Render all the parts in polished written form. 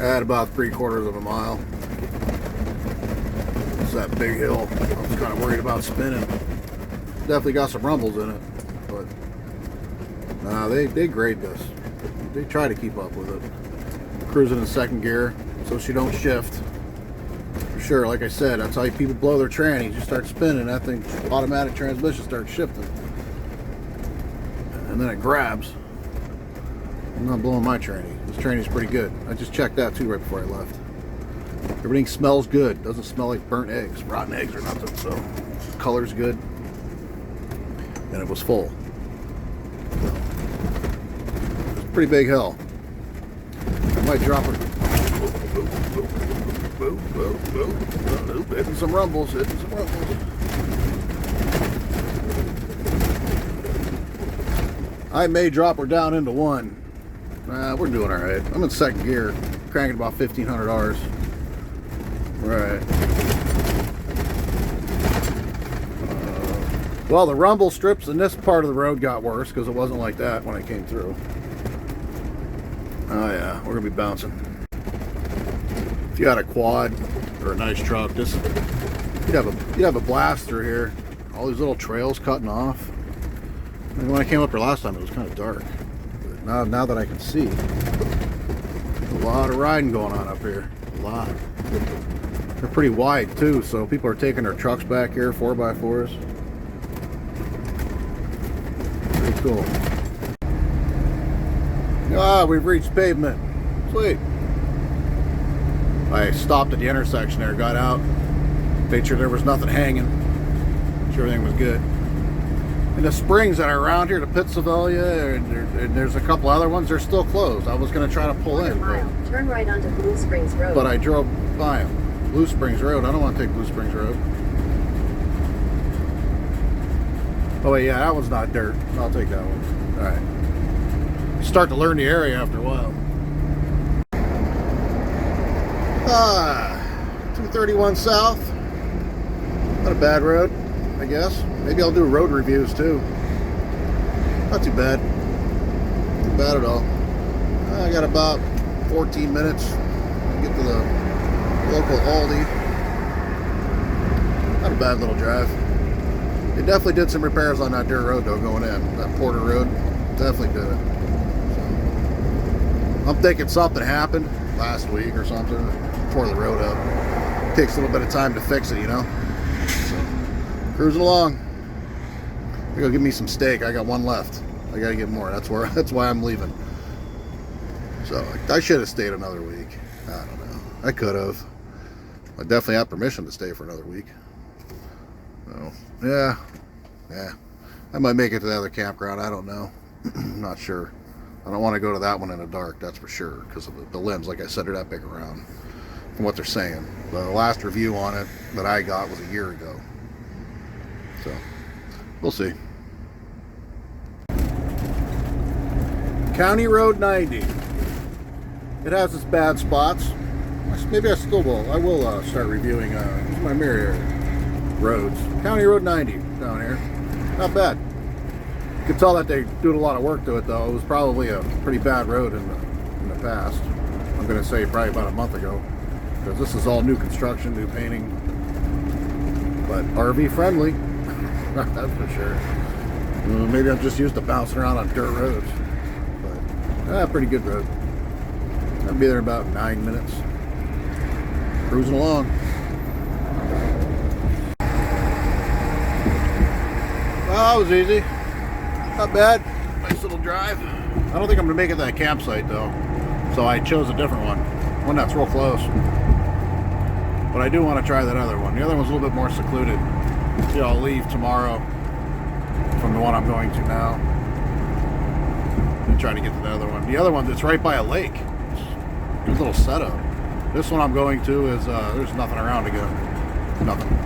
At about 3/4 of a mile. It's that big hill. I was kind of worried about spinning. Definitely got some rumbles in it, but nah, they grade this. They try to keep up with it. Cruising in second gear so she don't shift. For sure, like I said, that's how people blow their trannies. You start spinning, that thing, automatic transmission starts shifting. And then it grabs. I'm not blowing my tranny. This tranny's pretty good. I just checked that too right before I left. Everything smells good. Doesn't smell like burnt eggs, rotten eggs or nothing. So, color's good. And it was full. It's a pretty big hill. I might drop it. Hitting some rumbles, hitting some rumbles. I may drop her down into one. We're doing alright. I'm in second gear, cranking about 1,500 Rs. Right. Well, the rumble strips in this part of the road got worse because it wasn't like that when I came through. Oh yeah, we're gonna be bouncing. If you had a quad or a nice truck, you'd have a blast through here. All these little trails cutting off. And when I came up here last time, it was kind of dark. But now that I can see, a lot of riding going on up here. A lot. They're pretty wide too, so people are taking their trucks back here, 4x4s. Pretty cool. Ah, we've reached pavement. Sweet. I stopped at the intersection there, got out, made sure there was nothing hanging, made sure everything was good. And the springs that are around here, the Pittsylvania, and there's a couple other ones, they're still closed. I was going to try to pull in, but turn right onto Blue Springs Road. But I drove by them. Blue Springs Road. I don't want to take Blue Springs Road. Oh wait, yeah, that one's not dirt. I'll take that one. All right. Start to learn the area after a while. 231 South. Not a bad road, I guess. Maybe I'll do road reviews too. Not too bad. Not too bad at all. I got about 14 minutes to get to the local Aldi. Not a bad little drive. They definitely did some repairs on that dirt road though going in. That Porter Road. Definitely did it. So, I'm thinking something happened last week or something. Tore the road up. Takes a little bit of time to fix it, you know. So, cruising along. They're gonna give me some steak. I got one left. I gotta get more. That's why I'm leaving. So I should have stayed another week. I don't know. I could have. I definitely have permission to stay for another week. So yeah. I might make it to the other campground. I don't know. I'm not sure. I don't want to go to that one in the dark. That's for sure because of the limbs. Like I said, are that big around. From what they're saying. The last review on it that I got was a year ago. So we'll see. County Road 90. It has its bad spots. Maybe I still will. I will start reviewing my mirror roads. County Road 90 down here. Not bad. You can tell that they doing a lot of work to it though. It was probably a pretty bad road in the past. I'm going to say probably about a month ago. Because this is all new construction, new painting. But RV friendly. That's for sure. Maybe I'm just used to bouncing around on dirt roads. But pretty good road. I'll be there in about 9 minutes. Cruising along. Well, that was easy. Not bad. Nice little drive. I don't think I'm going to make it to that campsite though. So I chose a different one that's real close. But I do want to try that other one. The other one's a little bit more secluded. See, I'll leave tomorrow from the one I'm going to now. And try to get to the other one. The other one, it's right by a lake. Good little setup. This one I'm going to is, there's nothing around to go. Nothing.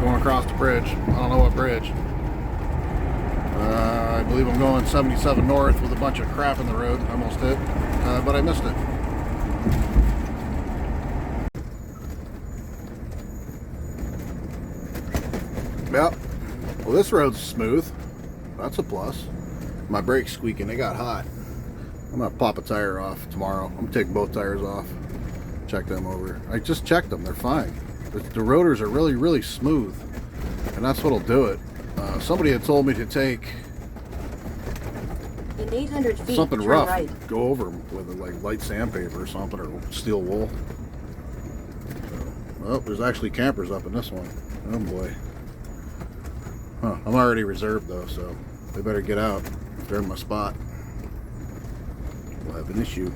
Going across the bridge. I don't know what bridge. I believe I'm going 77 north with a bunch of crap in the road. I almost hit, but I missed it. Yep. Well, this road's smooth. That's a plus. My brakes squeaking. They got hot. I'm gonna pop a tire off tomorrow. I'm gonna take both tires off, check them over. I just checked them, they're fine. The rotors are really, really smooth, and that's what'll do it. Somebody had told me to take in 800 feet, something turn rough, right. go over them with like light sandpaper or something, or steel wool. Oh, there's actually campers up in this one. Oh boy. Huh, I'm already reserved though, so they better get out if they're in my spot. We'll have an issue.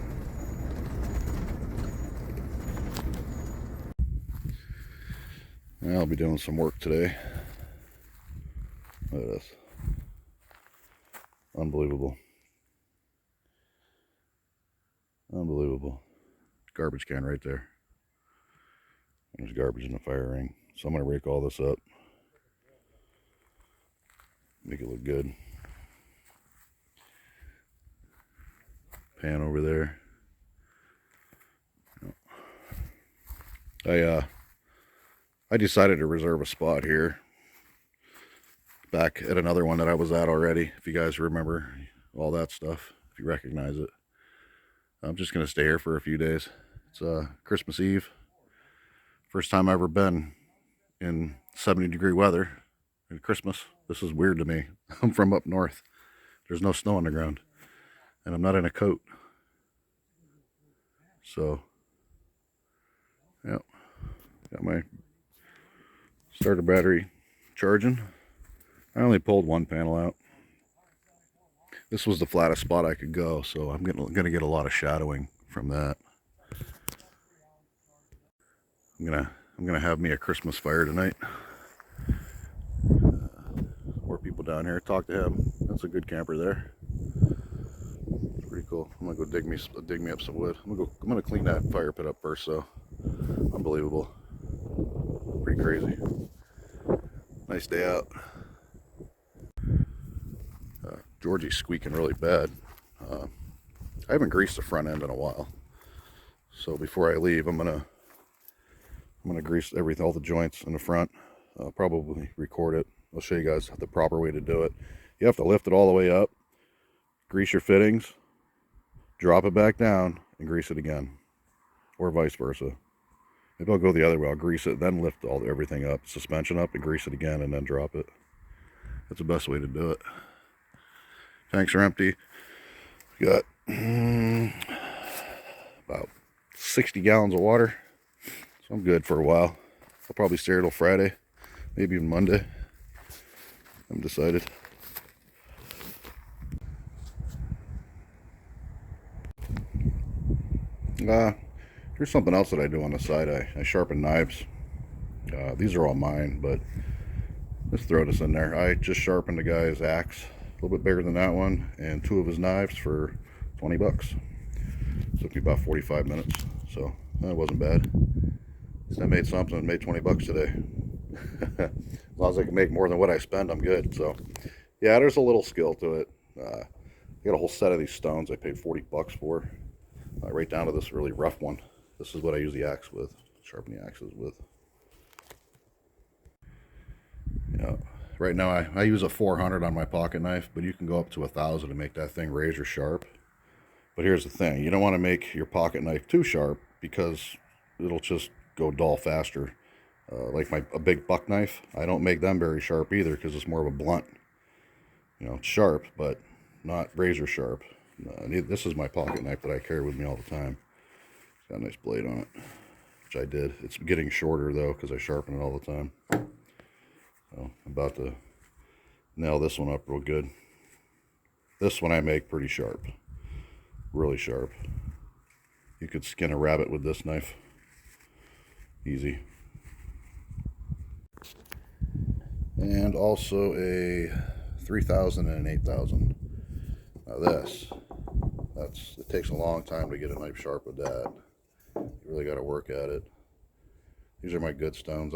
I'll be doing some work today. Look at this. Unbelievable. Unbelievable. Garbage can right there. There's garbage in the fire ring. So I'm going to rake all this up. Make it look good. Pan over there. I decided to reserve a spot here. Back at another one that I was at already. If you guys remember all that stuff. If you recognize it. I'm just going to stay here for a few days. It's Christmas Eve. First time I've ever been in 70-degree weather at Christmas. This is weird to me. I'm from up north. There's no snow on the ground. And I'm not in a coat. So, yeah. Got my starter battery charging. I only pulled one panel out. This was the flattest spot I could go, so I'm gonna get a lot of shadowing from that. I'm gonna have me a Christmas fire tonight. More people down here. Talk to him. That's a good camper there. Pretty cool. I'm gonna go dig me up some wood. I'm gonna clean that fire pit up first. So unbelievable. Pretty crazy. Nice day out. Georgie's squeaking really bad. I haven't greased the front end in a while, so before I leave, I'm gonna grease everything, all the joints in the front. I'll probably record it. I'll show you guys the proper way to do it. You have to lift it all the way up, grease your fittings, drop it back down, and grease it again, or vice versa. Maybe I'll go the other way. I'll grease it, then lift everything up, suspension up, and grease it again, and then drop it. That's the best way to do it. Tanks are empty. We got about 60 gallons of water. So I'm good for a while. I'll probably stay here till Friday, maybe even Monday. I'm decided. Here's something else that I do on the side. I sharpen knives. These are all mine, but let's throw this in there. I just sharpened a guy's axe, a little bit bigger than that one, and 2 of his knives for 20 bucks. Took me about 45 minutes, so that wasn't bad. I made something and made 20 bucks today. As long as I can make more than what I spend, I'm good. So yeah, there's a little skill to it. I got a whole set of these stones I paid 40 bucks for, right down to this really rough one. This is what I use the axe with, sharpen the axes with. Yeah, right now I use a 400 on my pocket knife, but you can go up to 1,000 to make that thing razor sharp. But here's the thing, you don't want to make your pocket knife too sharp because it'll just go dull faster. Like a big buck knife, I don't make them very sharp either because it's more of a blunt. You know, it's sharp, but not razor sharp. This is my pocket knife that I carry with me all the time. It's got a nice blade on it, which I did. It's getting shorter though because I sharpen it all the time. So I'm about to nail this one up real good. This one I make pretty sharp, really sharp. You could skin a rabbit with this knife, easy. And also a 3000 and an 8000. Now it takes a long time to get a knife sharp with that. You really got to work at it. These are my good stones.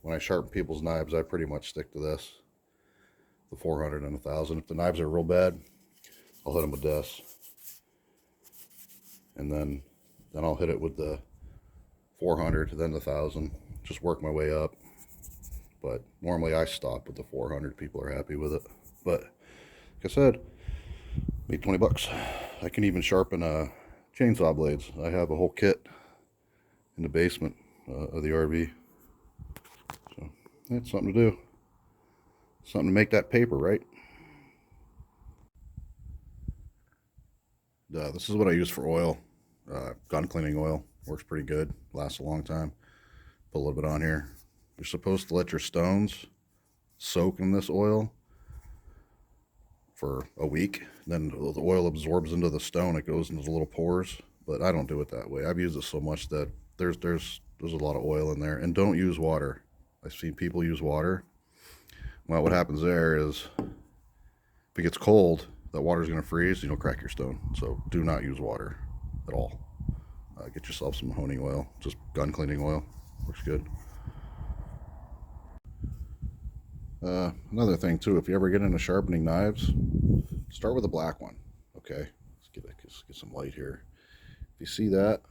When I sharpen people's knives, I pretty much stick to this, the 400 and 1000. If the knives are real bad, I'll hit them with this, and then I'll hit it with the 400, then the 1000. Just work my way up. But normally I stop with the 400. People are happy with it. But like I said, made 20 bucks. I can even sharpen chainsaw blades. I have a whole kit in the basement of the RV. So that's something to do. Something to make that paper, right? This is what I use for oil. Gun cleaning oil. Works pretty good. Lasts a long time. Put a little bit on here. You're supposed to let your stones soak in this oil for a week. Then the oil absorbs into the stone. It goes into the little pores. But I don't do it that way. I've used it so much that there's a lot of oil in there. And don't use water. I've seen people use water. Well, what happens there is if it gets cold, that water's going to freeze and you'll crack your stone. So do not use water at all. Get yourself some honing oil, just gun cleaning oil. Works good. Another thing too, if you ever get into sharpening knives, start with a black one. Okay, let's get some light here. If you see that,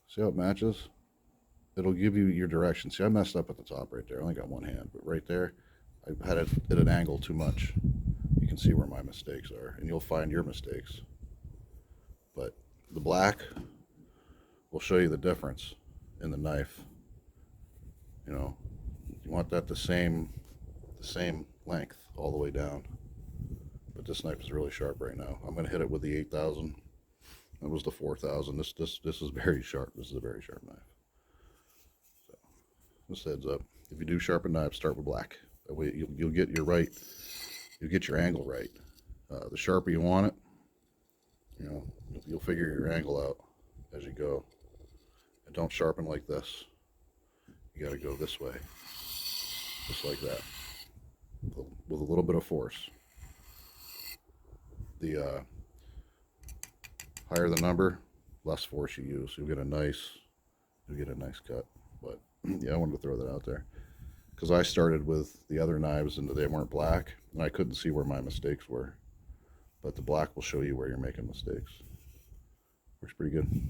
see how it matches? It'll give you your direction. See, I messed up at the top right there. I only got one hand, but right there, I had it at an angle too much. You can see where my mistakes are, and you'll find your mistakes. But the black will show you the difference in the knife. You know, you want that the same length all the way down. But this knife is really sharp right now. I'm gonna hit it with the 8,000. That was the 4,000. This is very sharp. This is a very sharp knife. So just heads up. If you do sharpen knives, start with black. That way you'll get you'll get your angle right. The sharper you want it, you know, you'll figure your angle out as you go. And don't sharpen like this. You got to go this way, just like that, with a little bit of force. The higher the number, less force you use. You'll get a nice cut. But yeah, I wanted to throw that out there because I started with the other knives and they weren't black, and I couldn't see where my mistakes were. But the black will show you where you're making mistakes. Works pretty good.